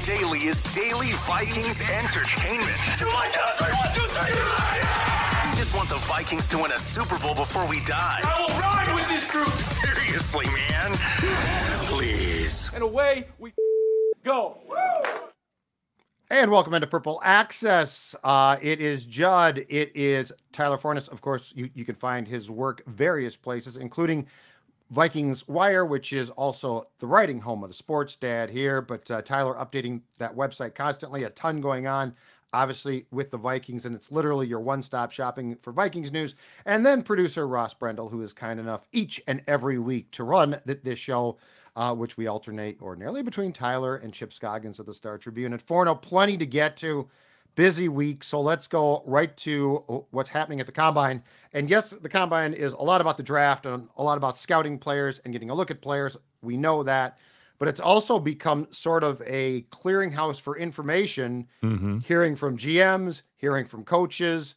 Daily is daily Vikings entertainment. We just want the Vikings to win a Super Bowl before we die. I will ride with this group. Seriously, man. Please. And away we go. And welcome into Purple Access. It is Judd. It is Tyler Forness. Of course, you can find his work various places, including Vikings Wire, which is also the writing home of the sports dad here. But Tyler updating that website constantly, a ton going on, obviously, with the Vikings. And it's literally your one-stop shopping for Vikings news. And then producer Ross Brendel, who is kind enough each and every week to run this show, which we alternate ordinarily between Tyler and Chip Scoggins of the Star Tribune. And Forno, plenty to get to. Busy week. So let's go right to what's happening at the Combine. And yes, the Combine is a lot about the draft and a lot about scouting players and getting a look at players. We know that. But it's also become sort of a clearinghouse for information, hearing from GMs, hearing from coaches,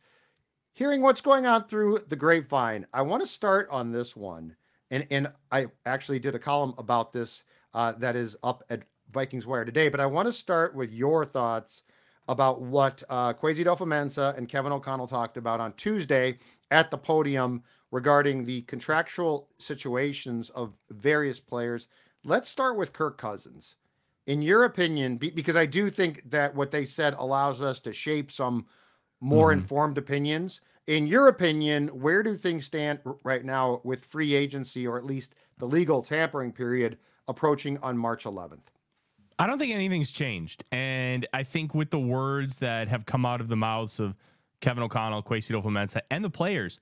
hearing what's going on through the grapevine. I want to start on this one. And I actually did a column about this that is up at Vikings Wire today. But I want to start with your thoughts about what Kwesi and Kevin O'Connell talked about on Tuesday at the podium regarding the contractual situations of various players. Let's start with Kirk Cousins. In your opinion, because I do think that what they said allows us to shape some more informed opinions. In your opinion, where do things stand right now with free agency, or at least the legal tampering period approaching on March 11th? I don't think anything's changed. And I think with the words that have come out of the mouths of Kevin O'Connell, Kwesi and the players,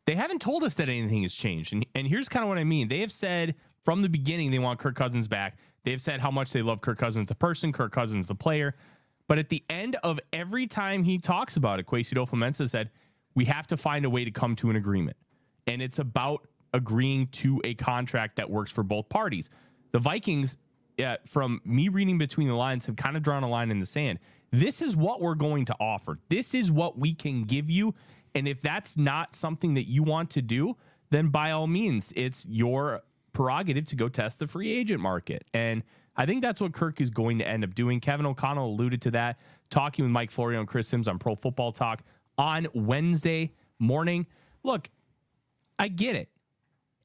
they haven't told us that anything has changed. And here's kind of what I mean. They have said from the beginning they want Kirk Cousins back. They've said how much they love Kirk Cousins the person, Kirk Cousins the player. But at the end of every time he talks about it, Kwesi said, we have to find a way to come to an agreement. And it's about agreeing to a contract that works for both parties. The Vikings, from me reading between the lines, have kind of drawn a line in the sand. This is what we're going to offer. This is what we can give you. And if that's not something that you want to do, then by all means, it's your prerogative to go test the free agent market. And I think that's what Kirk is going to end up doing. Kevin O'Connell alluded to that, talking with Mike Florio and Chris Sims on Pro Football Talk on Wednesday morning. Look, I get it.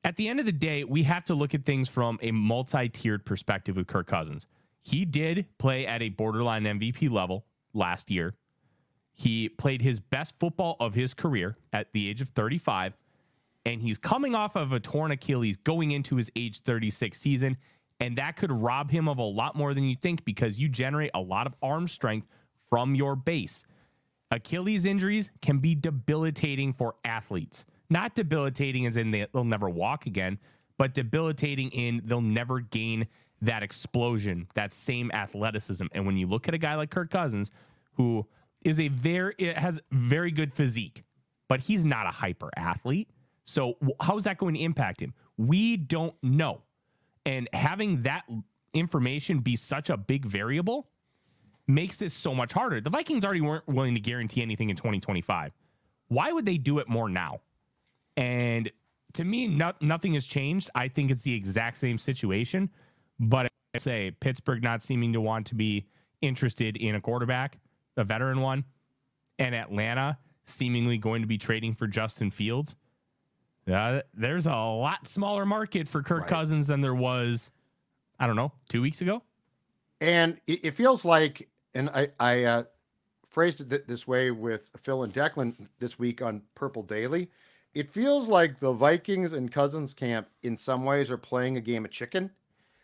At the end of the day, we have to look at things from a multi-tiered perspective with Kirk Cousins. He did play at a borderline MVP level last year. He played his best football of his career at the age of 35, and he's coming off of a torn Achilles going into his age 36 season, and that could rob him of a lot more than you think because you generate a lot of arm strength from your base. Achilles injuries can be debilitating for athletes. Not debilitating as in they'll never walk again, but debilitating in they'll never gain that explosion, that same athleticism. And when you look at a guy like Kirk Cousins, who is has very good physique, but he's not a hyper athlete. So how is that going to impact him? We don't know. And having that information be such a big variable makes this so much harder. The Vikings already weren't willing to guarantee anything in 2025. Why would they do it more now? And to me, nothing has changed. I think it's the exact same situation. But I say Pittsburgh not seeming to want to be interested in a quarterback, a veteran one, and Atlanta seemingly going to be trading for Justin Fields. There's a lot smaller market for Kirk Cousins than there was, 2 weeks ago. And it feels like, and I phrased it this way with Phil and Declan this week on Purple Daily. It feels like the Vikings and Cousins camp in some ways are playing a game of chicken.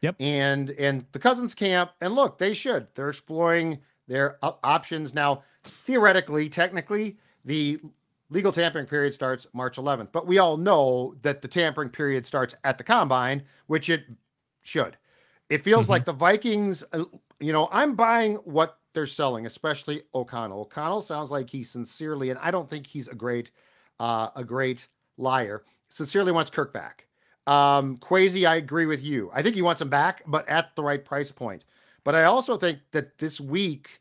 Yep. And the Cousins camp, and look, they're exploring their options. Now, theoretically, technically, the legal tampering period starts March 11th, but we all know that the tampering period starts at the Combine, which it should. It feels like the Vikings, I'm buying what they're selling, especially O'Connell. O'Connell sounds like he sincerely, and I don't think he's a great liar, sincerely wants Kirk back. Kwesi, I agree with you. I think he wants him back, but at the right price point. But I also think that this week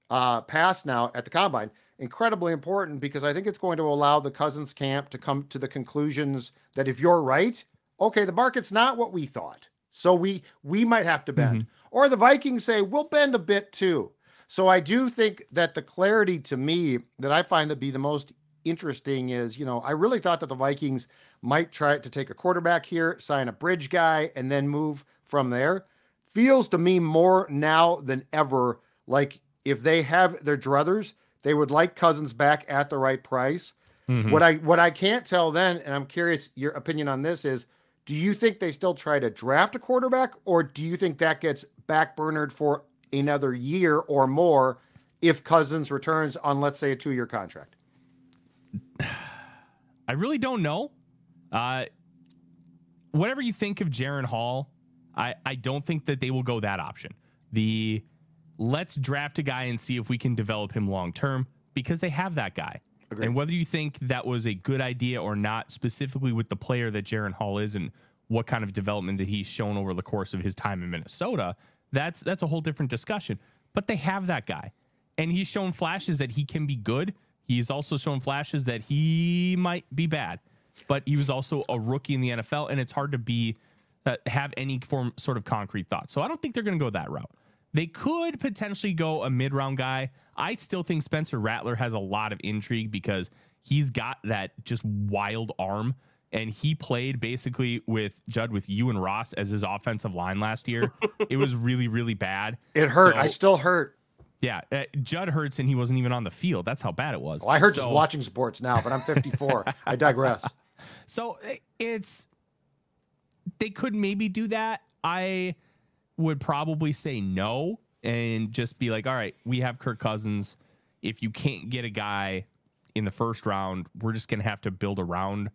past now at the Combine, incredibly important because I think it's going to allow the Cousins camp to come to the conclusions that if you're right, okay, the market's not what we thought. So we might have to bend. Or the Vikings say, we'll bend a bit too. So I do think that the clarity to me that I find to be the most interesting is, I really thought that the Vikings might try to take a quarterback here, sign a bridge guy, and then move from there. Feels to me more now than ever like if they have their druthers, they would like Cousins back at the right price. What I can't tell then, and I'm curious your opinion on this, is do you think they still try to draft a quarterback, or do you think that gets backburnered for another year or more if Cousins returns on, let's say, a 2-year contract? I really don't know. Whatever you think of Jaren Hall, I don't think that they will go that option. Let's draft a guy and see if we can develop him long term, because they have that guy. Agreed. And whether you think that was a good idea or not, specifically with the player that Jaren Hall is and what kind of development that he's shown over the course of his time in Minnesota, that's a whole different discussion. But they have that guy, and he's shown flashes that he can be good. He's also shown flashes that he might be bad, but he was also a rookie in the NFL, and it's hard to have any sort of concrete thought. So I don't think they're going to go that route. They could potentially go a mid-round guy. I still think Spencer Rattler has a lot of intrigue because he's got that just wild arm, and he played basically with Judd, with you and Ross as his offensive line last year. It was really, really bad. It hurt. I still hurt. Yeah, Judd hurts, and he wasn't even on the field. That's how bad it was. Well, I hurt just watching sports now, but I'm 54. I digress. So they could maybe do that. I would probably say no and just be like, all right, we have Kirk Cousins. If you can't get a guy in the first round, we're just going to have to build around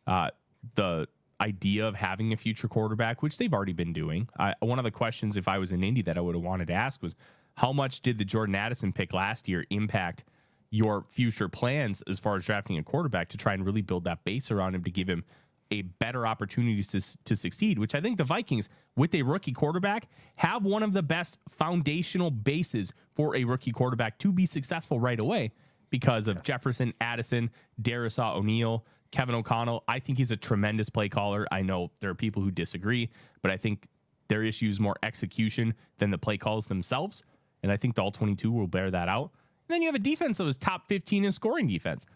the idea of having a future quarterback, which they've already been doing. One of the questions, if I was in Indy, that I would have wanted to ask was, how much did the Jordan Addison pick last year impact your future plans as far as drafting a quarterback to try and really build that base around him to give him a better opportunity to succeed, which I think the Vikings, with a rookie quarterback, have one of the best foundational bases for a rookie quarterback to be successful right away because of Jefferson, Addison, Darisaw O'Neal, Kevin O'Connell. I think he's a tremendous play caller. I know there are people who disagree, but I think their issue is more execution than the play calls themselves. And I think the All-22 will bear that out. And then you have a defense that was top 15 in scoring defense.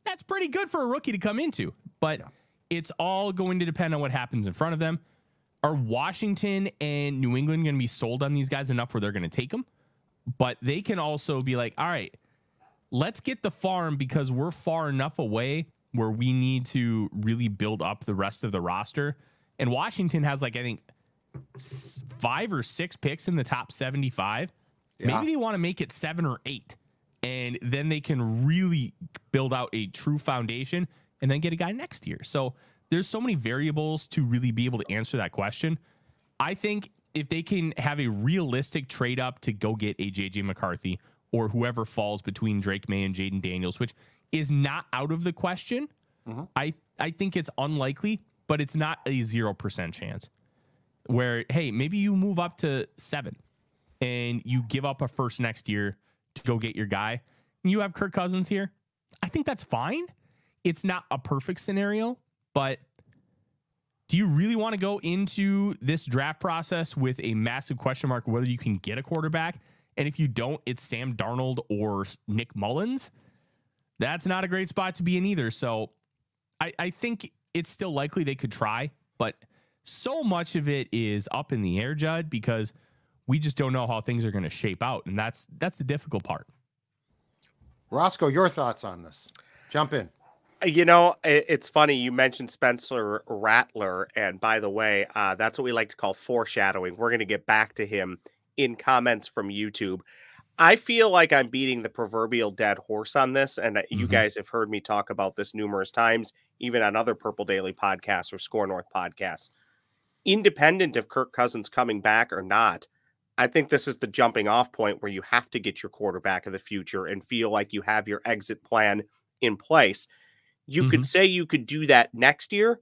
That's pretty good for a rookie to come into, but it's all going to depend on what happens in front of them. Are Washington and New England going to be sold on these guys enough where they're going to take them? But they can also be like, all right, let's get the farm because we're far enough away where we need to really build up the rest of the roster. And Washington has, like, I think 5 or 6 picks in the top 75. Yeah. Maybe they want to make it 7 or 8, and then they can really build out a true foundation and then get a guy next year. So there's so many variables to really be able to answer that question. I think if they can have a realistic trade up to go get a JJ McCarthy or whoever falls between Drake May and Jaden Daniels, which is not out of the question. I think it's unlikely, but it's not a 0% chance where, hey, maybe you move up to 7 and you give up a first next year to go get your guy. And you have Kirk Cousins here. I think that's fine. It's not a perfect scenario, but do you really want to go into this draft process with a massive question mark whether you can get a quarterback? And if you don't, it's Sam Darnold or Nick Mullins. That's not a great spot to be in either. So I think it's still likely they could try, but so much of it is up in the air, Judd, because we just don't know how things are going to shape out. And that's the difficult part. Roscoe, your thoughts on this? Jump in. You know, it's funny. You mentioned Spencer Rattler. And by the way, that's what we like to call foreshadowing. We're going to get back to him in comments from YouTube. I feel like I'm beating the proverbial dead horse on this. And you guys have heard me talk about this numerous times, even on other Purple Daily podcasts or Score North podcasts. Independent of Kirk Cousins coming back or not, I think this is the jumping off point where you have to get your quarterback of the future and feel like you have your exit plan in place. You could say you could do that next year,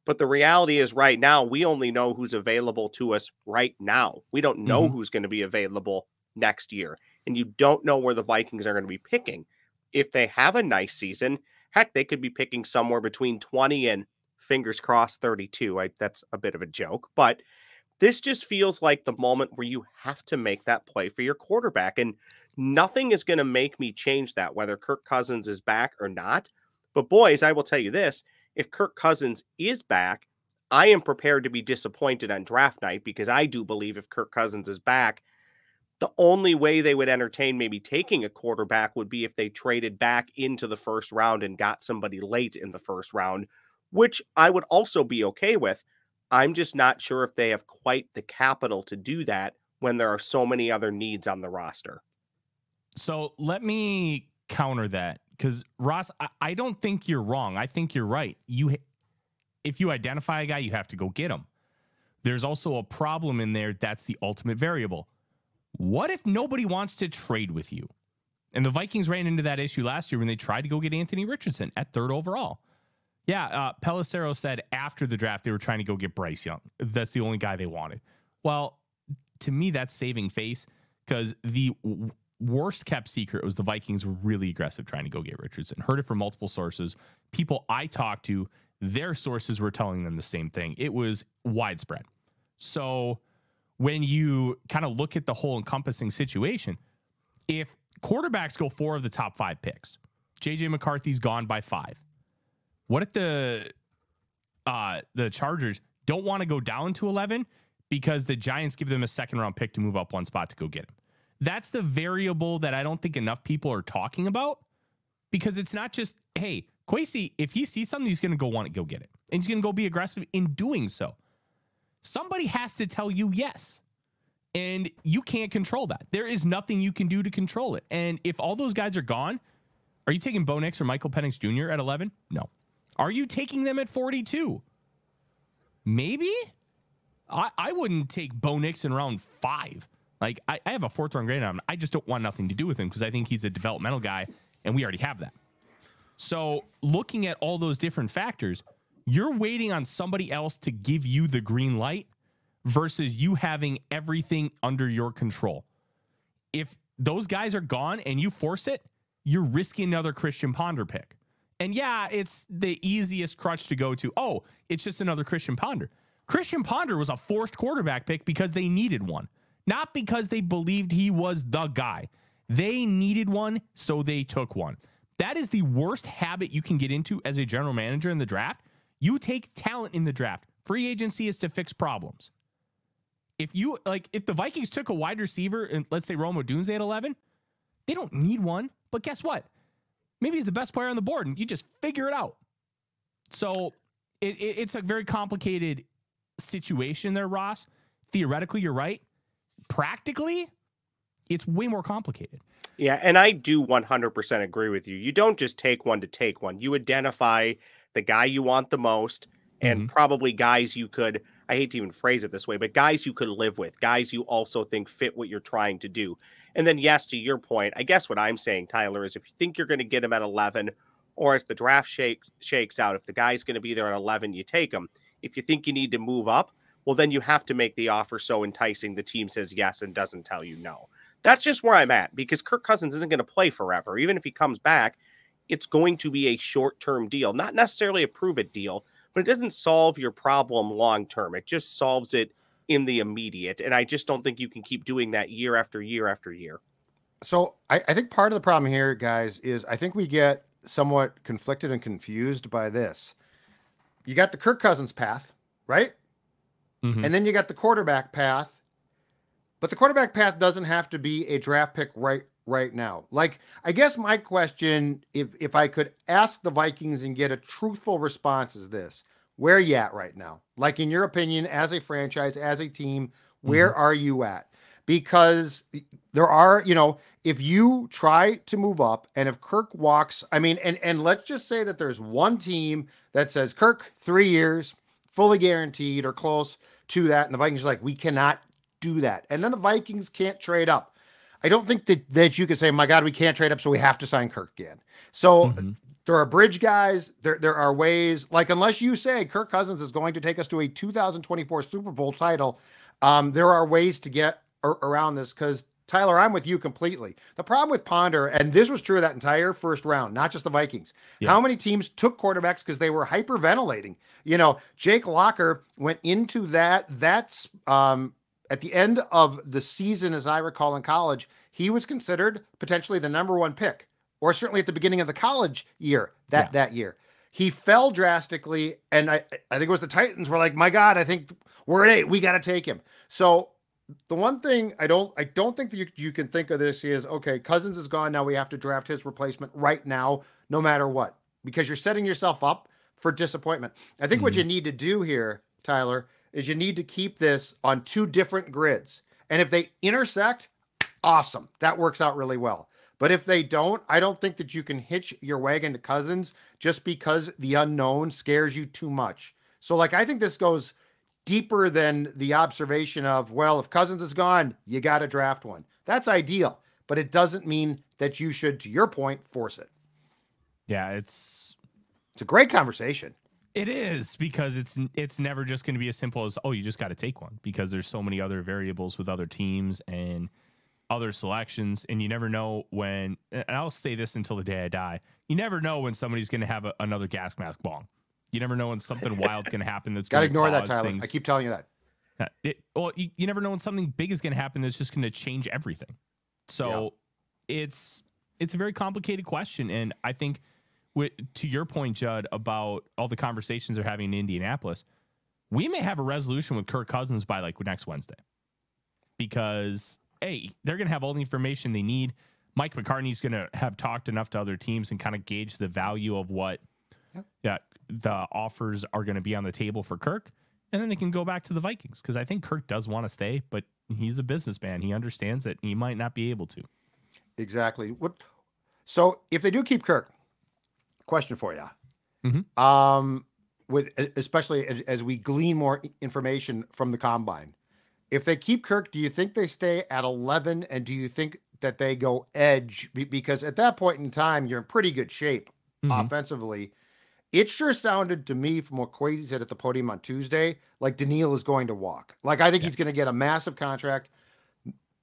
but the reality is right now, we only know who's available to us right now. We don't know who's going to be available next year. And you don't know where the Vikings are going to be picking. If they have a nice season, heck, they could be picking somewhere between 20 and, fingers crossed, 32. That's a bit of a joke, but This just feels like the moment where you have to make that play for your quarterback. And nothing is going to make me change that, whether Kirk Cousins is back or not. But boys, I will tell you this, if Kirk Cousins is back, I am prepared to be disappointed on draft night, because I do believe if Kirk Cousins is back, the only way they would entertain maybe taking a quarterback would be if they traded back into the first round and got somebody late in the first round, which I would also be okay with. I'm just not sure if they have quite the capital to do that when there are so many other needs on the roster. So let me counter that, because Ross, I don't think you're wrong. I think you're right. If you identify a guy, you have to go get him. There's also a problem in there. That's the ultimate variable. What if nobody wants to trade with you? And the Vikings ran into that issue last year when they tried to go get Anthony Richardson at 3rd overall. Yeah, Pelissero said after the draft they were trying to go get Bryce Young. That's the only guy they wanted. Well, to me, that's saving face, because the worst kept secret was the Vikings were really aggressive trying to go get Richardson. Heard it from multiple sources. People I talked to, their sources were telling them the same thing. It was widespread. So when you kind of look at the whole encompassing situation, if quarterbacks go 4 of the top 5 picks, JJ McCarthy's gone by 5. What if the Chargers don't want to go down to 11 because the Giants give them a 2nd round pick to move up 1 spot to go get him? That's the variable that I don't think enough people are talking about, because it's not just, hey, Kwesi, if he sees something, he's going to go want to go get it. And he's going to go be aggressive in doing so. Somebody has to tell you yes. And you can't control that. There is nothing you can do to control it. And if all those guys are gone, are you taking Bo Nix or Michael Penix Jr. at 11? No. Are you taking them at 42? Maybe. I wouldn't take Bo Nix in round 5. Like, I have a 4th round grade on him. I just don't want nothing to do with him, because I think he's a developmental guy, and we already have that. So looking at all those different factors, you're waiting on somebody else to give you the green light versus you having everything under your control. If those guys are gone and you force it, you're risking another Christian Ponder pick. And yeah, it's the easiest crutch to go to. Oh, it's just another Christian Ponder. Christian Ponder was a forced quarterback pick because they needed one, not because they believed he was the guy. They needed one, so they took one. That is the worst habit you can get into as a general manager in the draft. You take talent in the draft. Free agency is to fix problems. If the Vikings took a wide receiver, and let's say Rome Odunze at 11, they don't need one. But guess what? Maybe he's the best player on the board, and you just figure it out. So it's a very complicated situation there, Ross. Theoretically, you're right. Practically, it's way more complicated. Yeah, and I do 100% agree with you. You don't just take one to take one. You identify the guy you want the most, and probably guys you could, I hate to even phrase it this way, but guys you could live with, guys you also think fit what you're trying to do. And then, yes, to your point, I guess what I'm saying, Tyler, is if you think you're going to get him at 11, or as the draft shakes out, if the guy's going to be there at 11, you take him. If you think you need to move up, well, then you have to make the offer so enticing the team says yes and doesn't tell you no. That's just where I'm at, because Kirk Cousins isn't going to play forever. Even if he comes back, it's going to be a short-term deal, not necessarily a prove-it deal, but it doesn't solve your problem long-term. It just solves it in the immediate, and I just don't think you can keep doing that year after year after year. So I think part of the problem here, guys, is I think we get somewhat conflicted and confused by this. You got the Kirk Cousins path, right? And then you got the quarterback path, but the quarterback path doesn't have to be a draft pick right now. Like, I guess my question, if I could ask the Vikings and get a truthful response, is this: where are you at right now? Like, in your opinion, as a franchise, as a team, where are you at? Because there are, if you try to move up, and if Kirk walks, and let's just say that there's one team that says, Kirk, 3 years, fully guaranteed or close to that, and the Vikings are like, we cannot do that. And then the Vikings can't trade up. I don't think that you could say, my God, we can't trade up, so we have to sign Kirk again. So there are bridge guys. There are ways, like, unless you say Kirk Cousins is going to take us to a 2024 Super Bowl title, there are ways to get around this, because Tyler, I'm with you completely. The problem with Ponder, and this was true of that entire first round, not just the Vikings. Yeah. How many teams took quarterbacks because they were hyperventilating? You know, Jake Locker went into that. That's at the end of the season, as I recall in college, he was considered potentially the number one pick, or certainly at the beginning of the college year that year. He fell drastically, and I think it was the Titans were like, my God, I think we're at 8. We got to take him. So the one thing I don't think that you can think of this is, okay, Cousins is gone. Now we have to draft his replacement right now, no matter what, because you're setting yourself up for disappointment. I think what you need to do here, Tyler, is you need to keep this on 2 different grids. And if they intersect, awesome. That works out really well. But if they don't, I don't think that you can hitch your wagon to Cousins just because the unknown scares you too much. So, like, I think this goes deeper than the observation of, well, if Cousins is gone, you got to draft one. That's ideal, but it doesn't mean that you should, to your point, force it. Yeah, it's a great conversation. It is, because it's never just going to be as simple as, oh, you just got to take one, because there's so many other variables with other teams and other selections, and you never know when, and I'll say this until the day I die, you never know when somebody's going to have another gas mask bong. You never know when something wild's going to happen. That's got to ignore that, Tyler. I keep telling you that. You never know when something big is going to happen that's just going to change everything. So it's a very complicated question, and I think, to your point, Judd, about all the conversations they're having in Indianapolis, we may have a resolution with Kirk Cousins by like next Wednesday, because they're going to have all the information they need. Mike McCartney's going to have talked enough to other teams and kind of gauge the value of what the offers are going to be on the table for Kirk. And then they can go back to the Vikings, because I think Kirk does want to stay, but he's a businessman. He understands that he might not be able to. Exactly. So if they do keep Kirk, question for you. Especially as we glean more information from the combine, if they keep Kirk, do you think they stay at 11? And do you think that they go edge? Because at that point in time, you're in pretty good shape offensively. It sure sounded to me, from what Kwesi said at the podium on Tuesday, like Daniil is going to walk. Like, I think he's going to get a massive contract.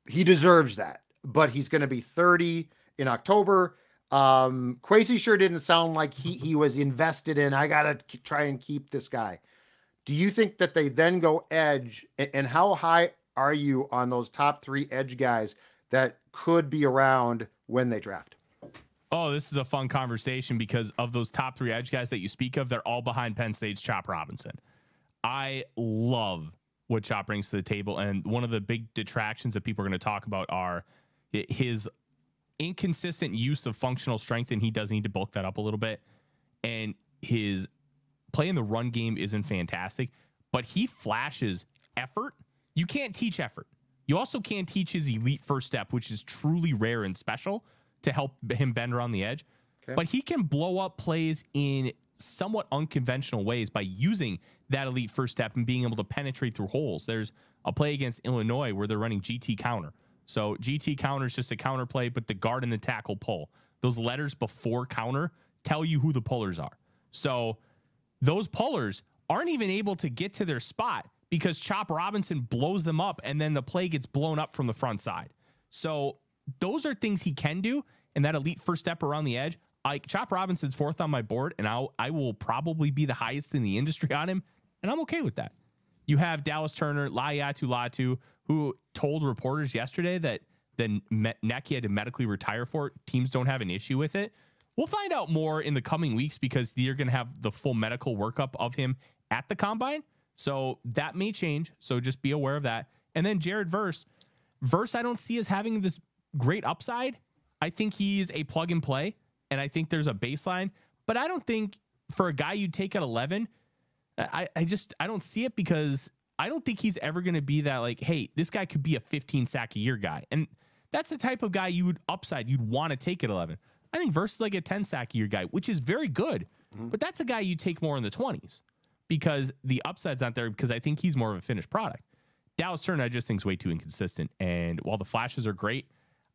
He deserves that, but he's going to be 30 in October. Kwesi sure didn't sound like he was invested in, I got to try and keep this guy. Do you think that they then go edge? And how high are you on those top 3 edge guys that could be around when they draft? Oh, this is a fun conversation, because of those top 3 edge guys that you speak of, they're all behind Penn State's Chop Robinson. I love what Chop brings to the table. And one of the big detractions that people are going to talk about are his inconsistent use of functional strength, and he does need to bulk that up a little bit. And his play in the run game isn't fantastic, but he flashes effort. You can't teach effort. You also can't teach his elite first step, which is truly rare and special to help him bend around the edge. Okay. But he can blow up plays in somewhat unconventional ways by using that elite first step and being able to penetrate through holes. There's a play against Illinois where they're running GT counter. So GT counter is just a counter play, but the guard and the tackle pull. Those letters before counter tell you who the pullers are. So those pullers aren't even able to get to their spot because Chop Robinson blows them up, and then the play gets blown up from the front side. So those are things he can do, and that elite first step around the edge. Chop Robinson's 4th on my board, and I will probably be the highest in the industry on him, and I'm okay with that. You have Dallas Turner, Latu, who told reporters yesterday that the neck he had to medically retire for, teams don't have an issue with it. We'll find out more in the coming weeks, because you're going to have the full medical workup of him at the combine. So that may change. So just be aware of that. And then Jared Verse, I don't see as having this great upside. I think he's a plug and play, and I think there's a baseline, but I don't think for a guy you'd take at 11, I don't see it, because I don't think he's ever going to be that, like, hey, this guy could be a 15 sack a year guy. And that's the type of guy you'd want to take at 11. I think Verse is like a 10 sack a year guy, which is very good, but that's a guy you take more in the 20s, because the upside's not there, because I think he's more of a finished product. Dallas Turner, I just think, is way too inconsistent. And while the flashes are great,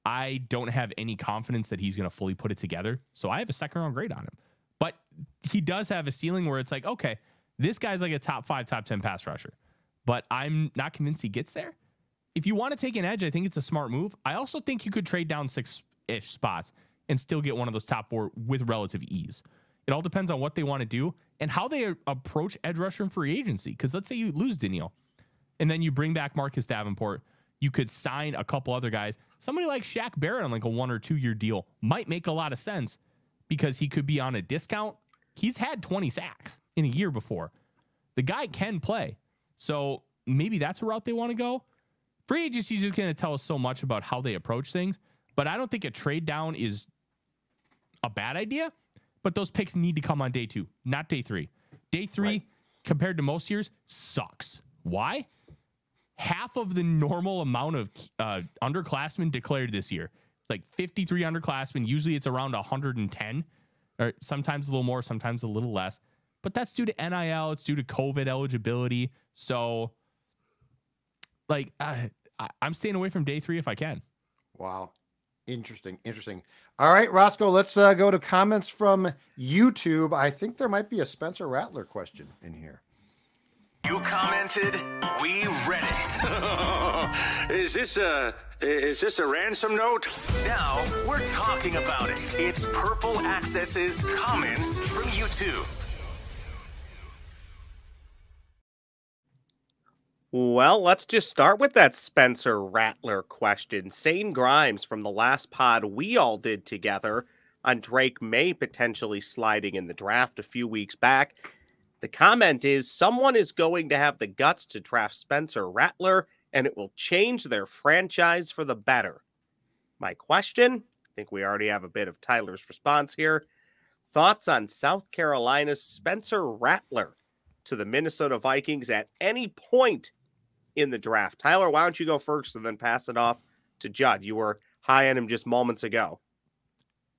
I don't have any confidence that he's going to fully put it together. So I have a 2nd round grade on him. But he does have a ceiling where it's like, okay, this guy's like a top 5, top 10 pass rusher, but I'm not convinced he gets there. if you want to take an edge, I think it's a smart move. I also think you could trade down 6-ish spots and still get one of those top 4 with relative ease. It all depends on what they want to do and how they approach edge rusher and free agency. Because let's say you lose Danielle and then you bring back Marcus Davenport. You could sign a couple other guys. Somebody like Shaq Barrett on like a 1 or 2 year deal might make a lot of sense because he could be on a discount. He's had 20 sacks in a year before. The guy can play. So maybe that's a route they want to go. Free agency is just going to tell us so much about how they approach things. But I don't think a trade down is a bad idea. But those picks need to come on day 2, not day 3. Day 3, right, compared to most years, sucks. Why? Half of the normal amount of underclassmen declared this year. It's like 53 underclassmen. Usually it's around 110, or sometimes a little more, sometimes a little less. But that's due to NIL. It's due to COVID eligibility. So, like, I'm staying away from day 3 if I can. Wow. Interesting. All right, Roscoe, let's go to comments from YouTube. I think there might be a Spencer Rattler question in here. You commented, we read it. Is this a ransom note? Now we're talking about it. It's Purple Access's comments from YouTube. Well, let's just start with that Spencer Rattler question. Sane Grimes from the last pod we all did together on Drake May potentially sliding in the draft a few weeks back. The comment is, someone is going to have the guts to draft Spencer Rattler, and it will change their franchise for the better. My question, I think we already have a bit of Tyler's response here. Thoughts on South Carolina's Spencer Rattler to the Minnesota Vikings at any point in the draft? Tyler, why don't you go first and then pass it off to Judd? You were high on him just moments ago.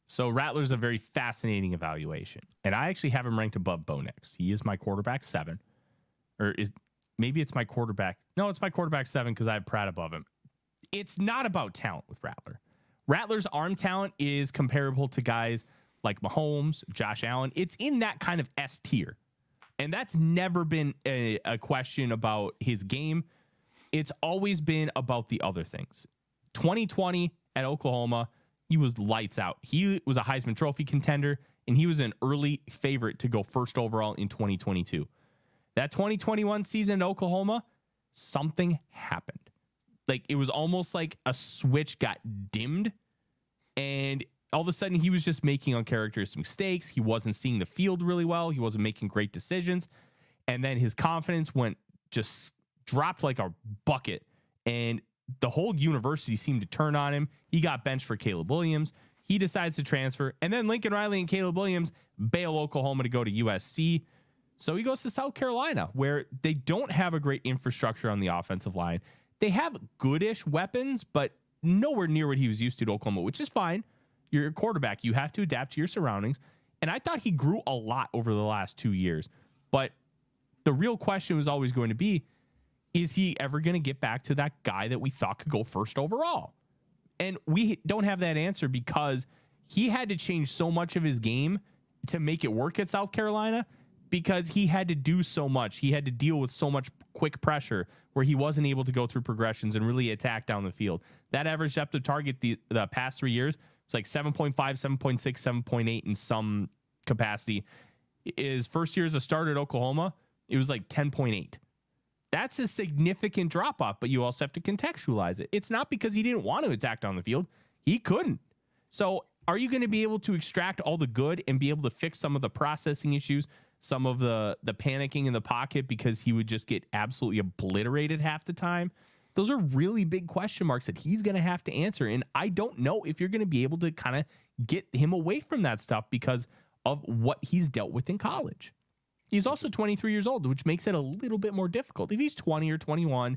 So Rattler's a very fascinating evaluation, and I actually have him ranked above Bo Nix. He is my quarterback 7, or maybe it's my quarterback. No, it's my quarterback 7 because I have Pratt above him. It's not about talent with Rattler. Rattler's arm talent is comparable to guys like Mahomes, Josh Allen. It's in that kind of S tier, and that's never been a question about his game. It's always been about the other things. 2020 at Oklahoma, he was lights out. He was a Heisman Trophy contender, and he was an early favorite to go first overall in 2022. That 2021 season at Oklahoma, something happened. Like, it was almost like a switch got dimmed, and all of a sudden he was just making uncharacteristic mistakes. He wasn't seeing the field really well. He wasn't making great decisions. And then his confidence just dropped like a bucket, and the whole university seemed to turn on him. He got benched for Caleb Williams. He decides to transfer. And then Lincoln Riley and Caleb Williams bail Oklahoma to go to USC. So he goes to South Carolina, where they don't have a great infrastructure on the offensive line. They have goodish weapons, but nowhere near what he was used to at Oklahoma, which is fine. You're a quarterback. You have to adapt to your surroundings. And I thought he grew a lot over the last 2 years. But the real question was always going to be, is he ever going to get back to that guy that we thought could go first overall? And we don't have that answer because he had to change so much of his game to make it work at South Carolina, because he had to do so much. He had to deal with so much quick pressure where he wasn't able to go through progressions and really attack down the field. That average depth of target the past 3 years was like 7.5, 7.6, 7.8 in some capacity. His first year as a starter at Oklahoma, it was like 10.8. That's a significant drop off, but you also have to contextualize it. It's not because he didn't want to attack down the field. He couldn't. So are you going to be able to extract all the good and be able to fix some of the processing issues, some of the panicking in the pocket, because he would just get absolutely obliterated half the time? Those are really big question marks that he's going to have to answer. And I don't know if you're going to be able to kind of get him away from that stuff because of what he's dealt with in college. He's also 23 years old, which makes it a little bit more difficult. If he's 20 or 21,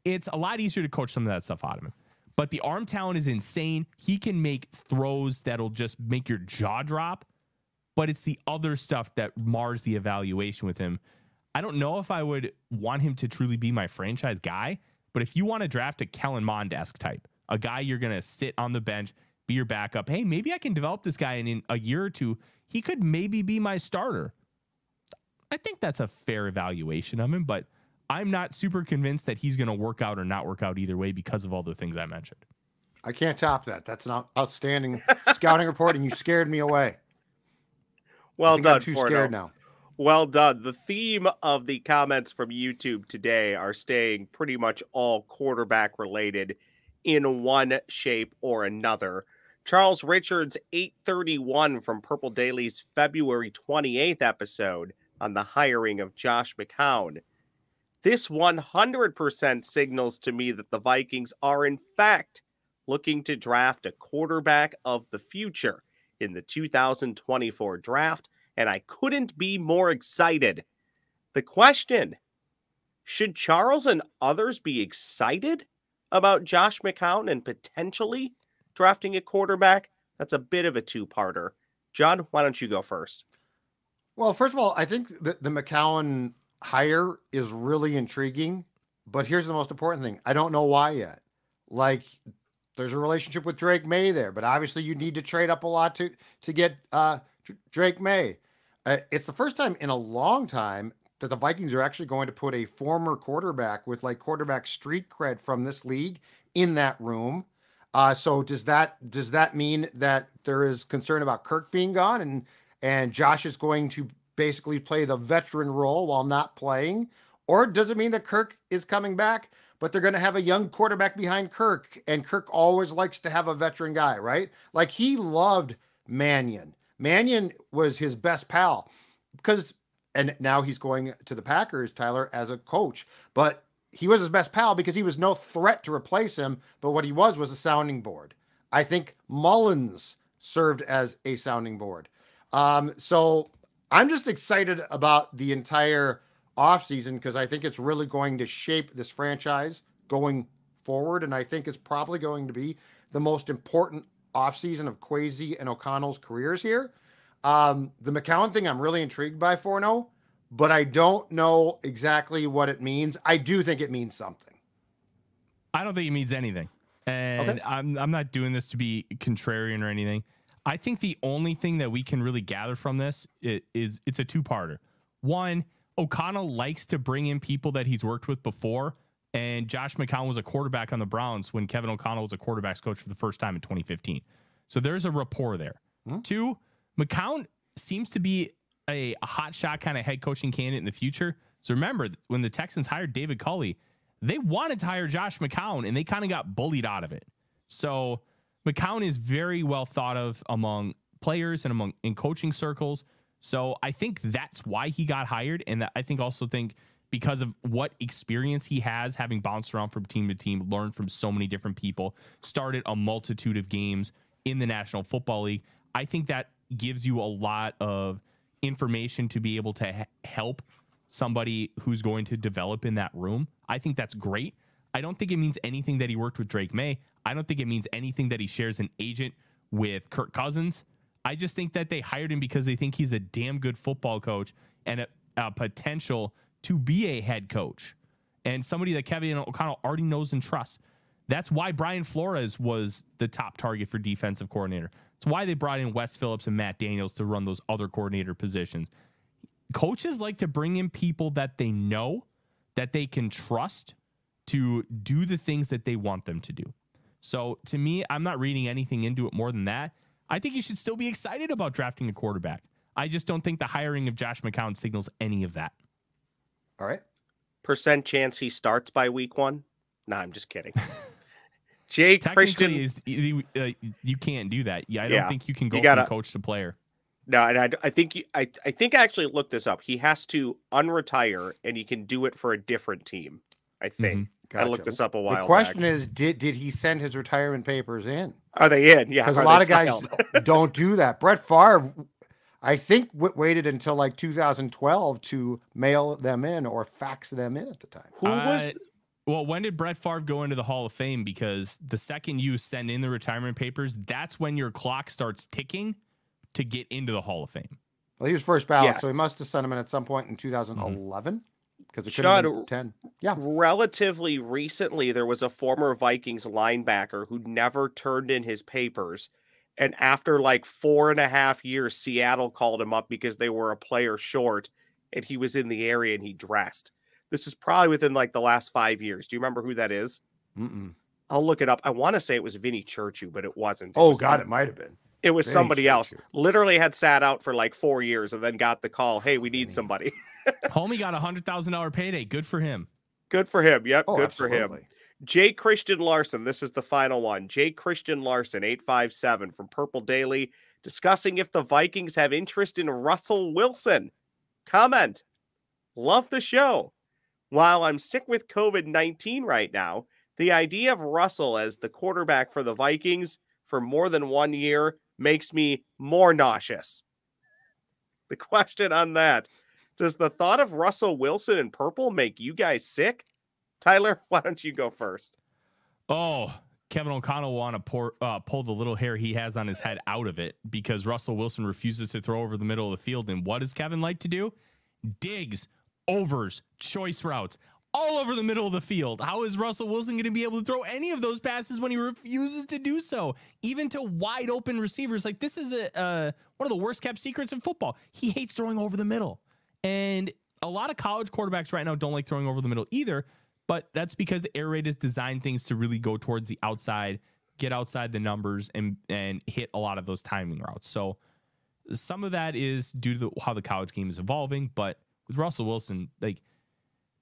it's a lot easier to coach some of that stuff out of him. But the arm talent is insane. He can make throws that'll just make your jaw drop. But it's the other stuff that mars the evaluation with him. I don't know if I would want him to truly be my franchise guy. But if you want to draft a Kellen Mond-esque type, a guy you're going to sit on the bench, be your backup, hey, maybe I can develop this guy, and in a year or two, he could maybe be my starter. I think that's a fair evaluation of him, but I'm not super convinced that he's going to work out or not work out either way because of all the things I mentioned. I can't top that. That's an outstanding scouting report, and you scared me away. Well done, I'm too scared now. Well done. The theme of the comments from YouTube today are staying pretty much all quarterback related in one shape or another. Charles Richards, 831 from Purple Daily's February 28th episode on the hiring of Josh McCown. This 100% signals to me that the Vikings are in fact looking to draft a quarterback of the future in the 2024 draft, and I couldn't be more excited. The question, should Charles and others be excited about Josh McCown and potentially drafting a quarterback? That's a bit of a two-parter. Judd, why don't you go first? Well, first of all, I think the McCown hire is really intriguing, but here's the most important thing. I don't know why yet. Like, there's a relationship with Drake May there, but obviously you need to trade up a lot to get Drake May. It's the first time in a long time that the Vikings are actually going to put a former quarterback with like quarterback street cred from this league in that room. So does that mean that there is concern about Kirk being gone and Josh is going to basically play the veteran role while not playing? Or does it mean that Kirk is coming back, but they're going to have a young quarterback behind Kirk, and Kirk always likes to have a veteran guy, right? Like, he loved Mannion. Mannion was his best pal and now he's going to the Packers, Tyler, as a coach, but he was his best pal because he was no threat to replace him. But what he was a sounding board. I think Mullins served as a sounding board. So I'm just excited about the entire offseason because I think it's really going to shape this franchise going forward. And I think it's probably going to be the most important offseason of Kwesi and O'Connell's careers here. The McCown thing I'm really intrigued by, Forno, but I don't know exactly what it means. I do think it means something. I don't think it means anything. And okay. I'm not doing this to be contrarian or anything. I think the only thing that we can really gather from this is it's a two-parter. One, O'Connell likes to bring in people that he's worked with before, and Josh McCown was a quarterback on the Browns when Kevin O'Connell was a quarterback's coach for the first time in 2015. So there's a rapport there. Mm-hmm. Two, McCown seems to be a hot shot kind of head coaching candidate in the future. So remember, when the Texans hired David Culley, they wanted to hire Josh McCown, and they kind of got bullied out of it. So McCown is very well thought of among players and in coaching circles. So I think that's why he got hired. And I think because of what experience he has, having bounced around from team to team, learned from so many different people, started a multitude of games in the National Football League. I think that gives you a lot of information to be able to help somebody who's going to develop in that room. I think that's great. I don't think it means anything that he worked with Drake May. I don't think it means anything that he shares an agent with Kirk Cousins. I just think that they hired him because they think he's a damn good football coach and a potential to be a head coach and somebody that Kevin O'Connell already knows and trusts. That's why Brian Flores was the top target for defensive coordinator. It's why they brought in Wes Phillips and Matt Daniels to run those other coordinator positions. Coaches like to bring in people that they know, that they can trust to do the things that they want them to do. So to me, I'm not reading anything into it more than that. I think you should still be excited about drafting a quarterback. I just don't think the hiring of Josh McCown signals any of that. All right. Percent chance he starts by week 1? No, I'm just kidding. Jay Christian you can't do that. I don't think you can go from coach to player. No, and I think I actually looked this up. He has to unretire, and he can do it for a different team. I think. Mm-hmm. Gotcha. I looked this up a while back. The question is, did he send his retirement papers in? Are they in? Yeah, because a lot of guys don't do that. Brett Favre, I think, waited until like 2012 to mail them in or fax them in at the time. Well, when did Brett Favre go into the Hall of Fame? Because the second you send in the retirement papers, that's when your clock starts ticking to get into the Hall of Fame. Well, he was first ballot, so he must have sent him in at some point in 2011. Because it could have been 10. Yeah. Relatively recently, there was a former Vikings linebacker who never turned in his papers. And after like 4.5 years, Seattle called him up because they were a player short and he was in the area and he dressed. This is probably within like the last 5 years. Do you remember who that is? I'll look it up. I want to say it was Vinny Churchill, but it wasn't. It might have been. It was somebody else. Literally had sat out for like 4 years and then got the call. Hey, we need somebody. Homie got $100,000 payday. Good for him. Good for him. Yep. Good absolutely. for him. J. Christian Larson. This is the final one. J. Christian Larson, 857 from Purple Daily, discussing if the Vikings have interest in Russell Wilson. Comment. Love the show. While I'm sick with COVID-19 right now, the idea of Russell as the quarterback for the Vikings for more than 1 year makes me more nauseous. The question on that, does the thought of Russell Wilson in purple make you guys sick? Tyler, why don't you go first? Oh, Kevin O'Connell will want to pull the little hair he has on his head out of it because Russell Wilson refuses to throw over the middle of the field. And what does Kevin like to do? Digs, overs, choice routes, all over the middle of the field. How is Russell Wilson going to be able to throw any of those passes when he refuses to do so, even to wide open receivers? Like, this is one of the worst kept secrets in football. He hates throwing over the middle. And a lot of college quarterbacks right now don't like throwing over the middle either, but that's because the air raid has designed things to really go towards the outside, get outside the numbers, and hit a lot of those timing routes. So some of that is due to how the college game is evolving, but with Russell Wilson, like,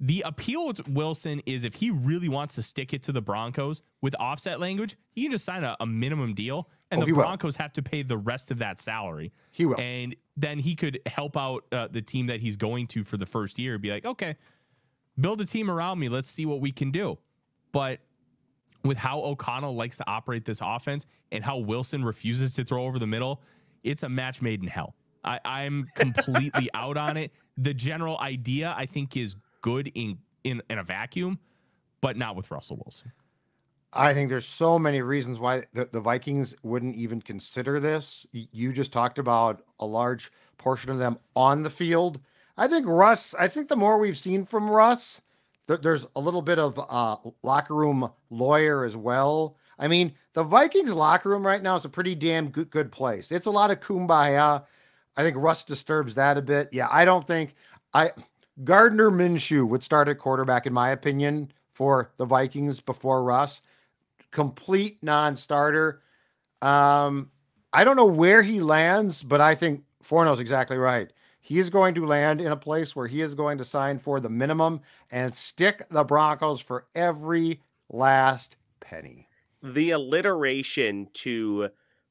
the appeal with Wilson is if he really wants to stick it to the Broncos with offset language, he can just sign a minimum deal, and the Broncos have to pay the rest of that salary. He will. And then he could help out the team that he's going to for the first year, be like, okay, build a team around me. Let's see what we can do. But with how O'Connell likes to operate this offense and how Wilson refuses to throw over the middle, it's a match made in hell. I'm completely out on it. The general idea, I think, is good in a vacuum, but not with Russell Wilson. I think there's so many reasons why the Vikings wouldn't even consider this. You just talked about a large portion of them on the field. I think the more we've seen from Russ, there's a little bit of locker room lawyer as well. I mean, the Vikings locker room right now is a pretty damn good place. It's a lot of kumbaya. I think Russ disturbs that a bit. Yeah, I don't think Gardner Minshew would start at quarterback, in my opinion, for the Vikings before Russ. Complete non-starter. I don't know where he lands, but I think Forness exactly right. He is going to land in a place where he is going to sign for the minimum and stick the Broncos for every last penny. The alliteration to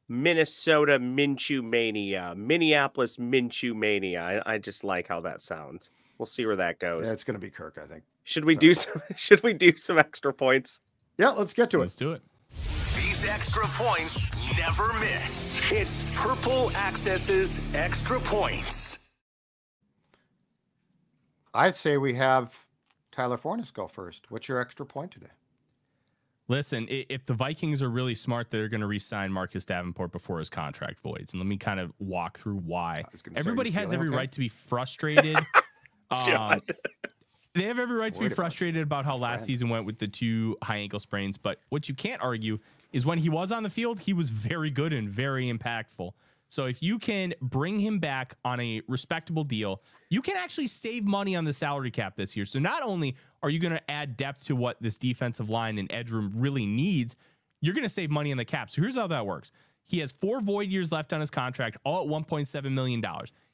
Minnesota Minshew Mania, Minneapolis Minshew Mania. I just like how that sounds. We'll see where that goes. Yeah, it's going to be Kirk, I think. Should we do some extra points? Yeah, let's get to it. Let's do it. These extra points never miss. It's Purple Access's Extra Points. I'd say we have Tyler Forness go first. What's your extra point today? Listen, if the Vikings are really smart, they're going to re-sign Marcus Davenport before his contract voids. And let me kind of walk through why. Everybody has every right to be frustrated. They have every right to be frustrated about how last season went with the 2 high ankle sprains. But what you can't argue is when he was on the field, he was very good and very impactful. So if you can bring him back on a respectable deal, you can actually save money on the salary cap this year. So not only are you going to add depth to what this defensive line and edge room really needs, you're going to save money on the cap. So here's how that works. He has 4 void years left on his contract, all at $1.7 million.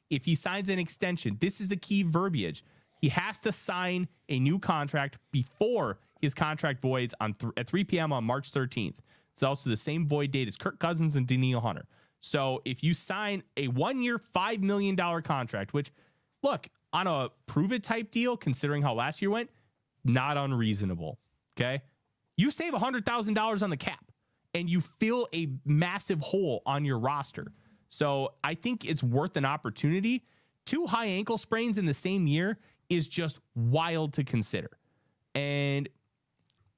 If he signs an extension, this is the key verbiage. He has to sign a new contract before his contract voids at 3 p.m. on March 13th. It's also the same void date as Kirk Cousins and Daniil Hunter. So if you sign a 1-year, $5 million contract, which, look, on a prove-it type deal, considering how last year went, not unreasonable, okay? You save $100,000 on the cap, and you fill a massive hole on your roster. So I think it's worth an opportunity. 2 high ankle sprains in the same year is just wild to consider. And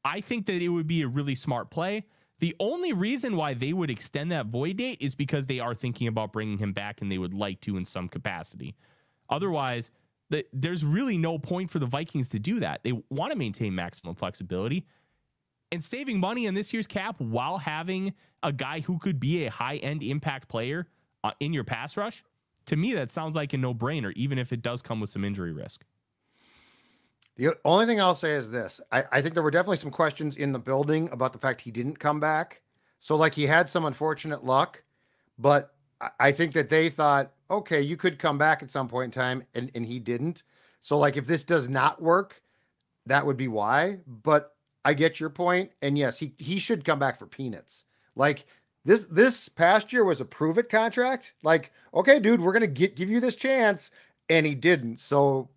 I think that it would be a really smart play. The only reason why they would extend that void date is because they are thinking about bringing him back and they would like to in some capacity. Otherwise, there's really no point for the Vikings to do that. They want to maintain maximum flexibility. And saving money on this year's cap while having a guy who could be a high-end impact player in your pass rush, to me, that sounds like a no-brainer, even if it does come with some injury risk. The only thing I'll say is this. I think there were definitely some questions in the building about the fact he didn't come back. So like he had some unfortunate luck, but I think that they thought, okay, you could come back at some point in time, and he didn't. So like if this does not work, that would be why. But I get your point. And yes, he should come back for peanuts. Like this past year was a prove it contract. Like, okay, dude, we're going to give you this chance. And he didn't. So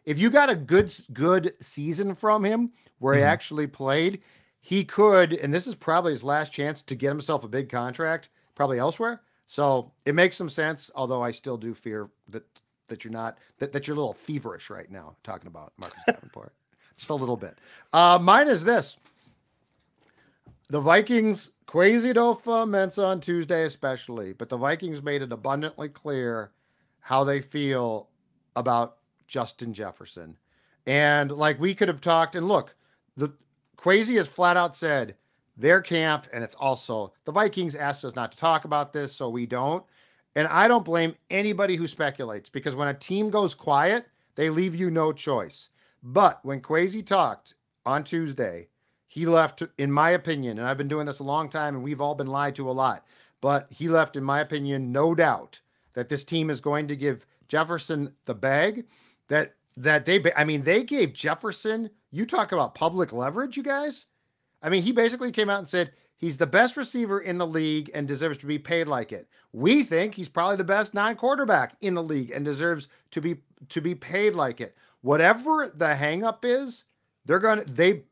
if you got a good season from him where he actually played, he could, and this is probably his last chance to get himself a big contract, probably elsewhere. So it makes some sense, although I still do fear that you're not, that you're a little feverish right now talking about Marcus Davenport. Just a little bit. Mine is this. The Vikings, Kwesi Mensa on Tuesday especially, but the Vikings made it abundantly clear how they feel about Justin Jefferson. And like we could have talked, and look, the Kwesi has flat out said their camp, and it's also the Vikings asked us not to talk about this, so we don't. And I don't blame anybody who speculates, because when a team goes quiet, they leave you no choice. But when Kwesi talked on Tuesday, he left, in my opinion, and I've been doing this a long time and we've all been lied to a lot, but he left, in my opinion, no doubt that this team is going to give Jefferson the bag that they gave Jefferson, you talk about public leverage, you guys. I mean, he basically came out and said he's the best receiver in the league and deserves to be paid like it. We think he's probably the best non-quarterback in the league and deserves to be paid like it. Whatever the hang up is, they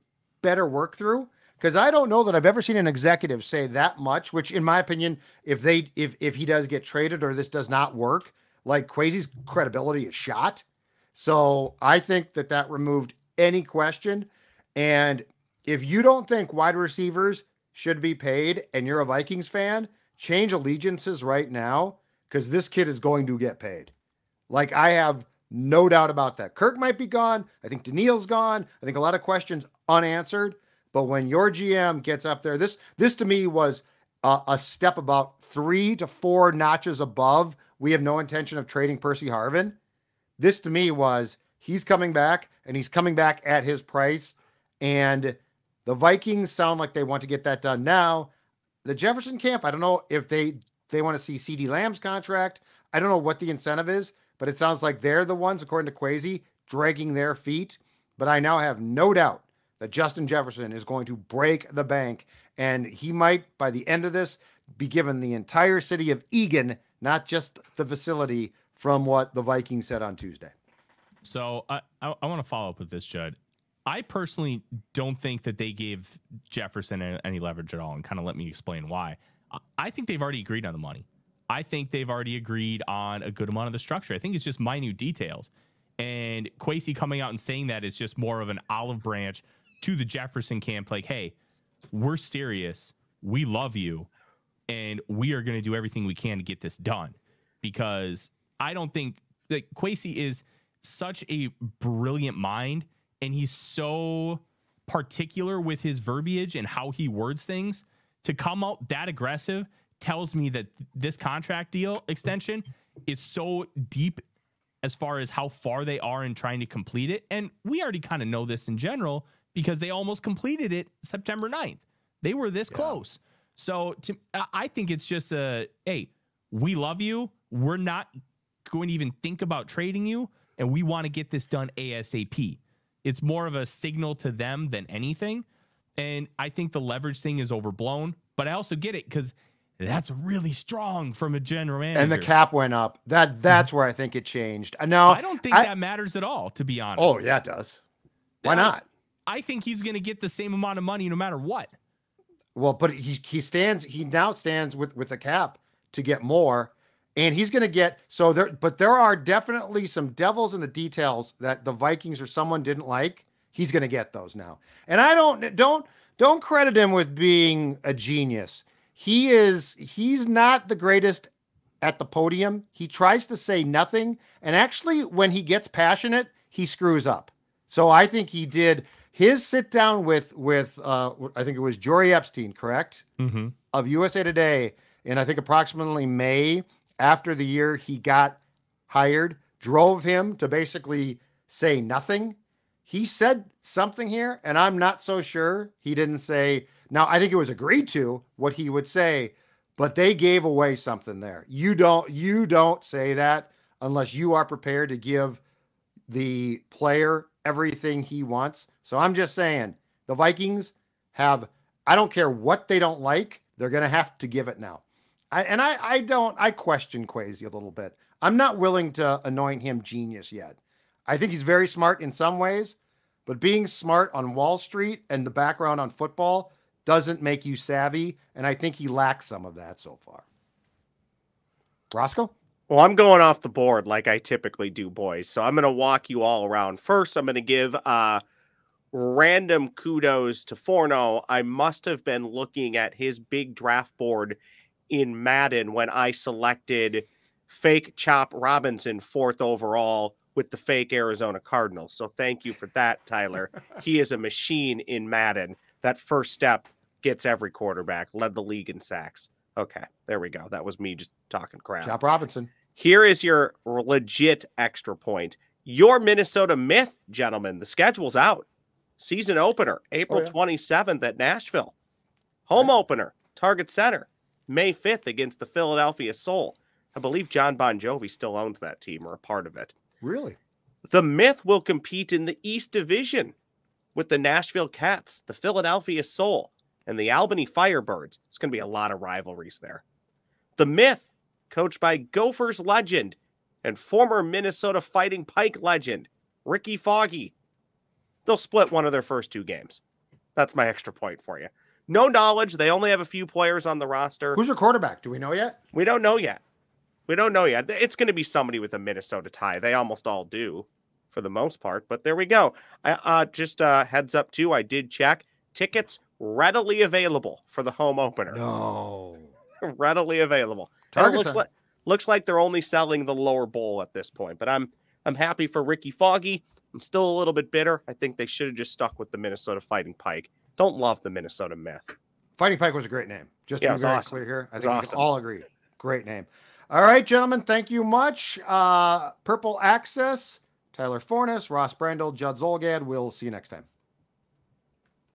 better work through, because I don't know that I've ever seen an executive say that much, which in my opinion, if he does get traded or this does not work, like Kwesi's credibility is shot. So I think that removed any question. And if you don't think wide receivers should be paid and you're a Vikings fan, change allegiances right now, because this kid is going to get paid. Like, I have no doubt about that. Kirk might be gone. I think Daniil's gone. I think a lot of questions unanswered. But when your GM gets up there, this to me was a step about 3 to 4 notches above. We have no intention of trading Percy Harvin. This to me was, he's coming back, and he's coming back at his price. And the Vikings sound like they want to get that done now. The Jefferson camp, I don't know if they want to see CeeDee Lamb's contract. I don't know what the incentive is, but it sounds like they're the ones, according to Kwesi, dragging their feet. But I now have no doubt that Justin Jefferson is going to break the bank, and he might, by the end of this, be given the entire city of Eagan, not just the facility, from what the Vikings said on Tuesday. So I want to follow up with this, Judd. I personally don't think that they gave Jefferson any leverage at all, and kind of let me explain why. I think they've already agreed on the money. I think they've already agreed on a good amount of the structure. I think it's just minute details. And Kwesi coming out and saying that is just more of an olive branch to the Jefferson camp. Like, hey, we're serious. We love you. And we are going to do everything we can to get this done. Because I don't think that Kwesi is such a brilliant mind, and he's so particular with his verbiage and how he words things. To come out that aggressive tells me that this contract deal extension is so deep as far as how far they are in trying to complete it. And we already kind of know this in general, because they almost completed it September 9th. They were this close. So I think it's just hey, we love you. We're not going to even think about trading you, and we want to get this done ASAP. It's more of a signal to them than anything. And I think the leverage thing is overblown, but I also get it, because that's really strong from a general manager. And the cap went up. That's where I think it changed. Now, I don't think that matters at all, to be honest. Oh, yeah, it does. Why not? I think he's going to get the same amount of money no matter what. Well, but he now stands with the cap to get more, and he's going to get, but there are definitely some devils in the details that the Vikings or someone didn't like. He's going to get those now. And I don't credit him with being a genius. He's not the greatest at the podium. He tries to say nothing, and actually when he gets passionate, he screws up. So I think he did his sit down with I think it was Jory Epstein, correct? Mm-hmm. Of USA Today, in I think approximately May, after the year he got hired, drove him to basically say nothing. he said something here, and I'm not so sure he didn't say. Now, I think it was agreed to what he would say, but they gave away something there. You don't say that unless you are prepared to give the player everything he wants. So I'm just saying the Vikings have, I don't care what they don't like, they're going to have to give it now. I question Kwesi a little bit. I'm not willing to anoint him genius yet. I think he's very smart in some ways, but being smart on Wall Street and the background on football doesn't make you savvy, and I think he lacks some of that so far. Roscoe? Well, I'm going off the board like I typically do, boys. So I'm going to walk you all around. First, I'm going to give random kudos to Forno. I must have been looking at his big draft board in Madden when I selected fake Chop Robinson 4th overall with the fake Arizona Cardinals. So thank you for that, Tyler. He is a machine in Madden. That first step gets every quarterback, led the league in sacks. Okay, there we go. That was me just talking crap. Chop Robinson. Here is your legit extra point. Your Minnesota myth, gentlemen. The schedule's out. Season opener, April 27th at Nashville. Home opener, Target Center, May 5th against the Philadelphia Soul. I believe John Bon Jovi still owns that team or a part of it. Really? The Myth will compete in the East Division with the Nashville Cats, the Philadelphia Soul, and the Albany Firebirds. It's going to be a lot of rivalries there. The Myth, coached by Gophers legend and former Minnesota Fighting Pike legend, Ricky Foggy. They'll split one of their first 2 games. That's my extra point for you. No knowledge. They only have a few players on the roster. Who's your quarterback? Do we know yet? We don't know yet. It's going to be somebody with a Minnesota tie. They almost all do for the most part, but there we go. Just heads up too, I did check. Tickets readily available for the home opener. No. Readily available. Looks like they're only selling the lower bowl at this point, but I'm happy for Ricky Foggy. I'm still a little bit bitter. I think they should have just stuck with the Minnesota Fighting Pike. Don't love the Minnesota Myth. Fighting Pike was a great name. Just to be very clear here. I think we awesome. can all agree. Great name. All right, gentlemen, thank you much. Purple Access, Tyler Forness, Ross Brandel, Judd Zulgad. We'll see you next time.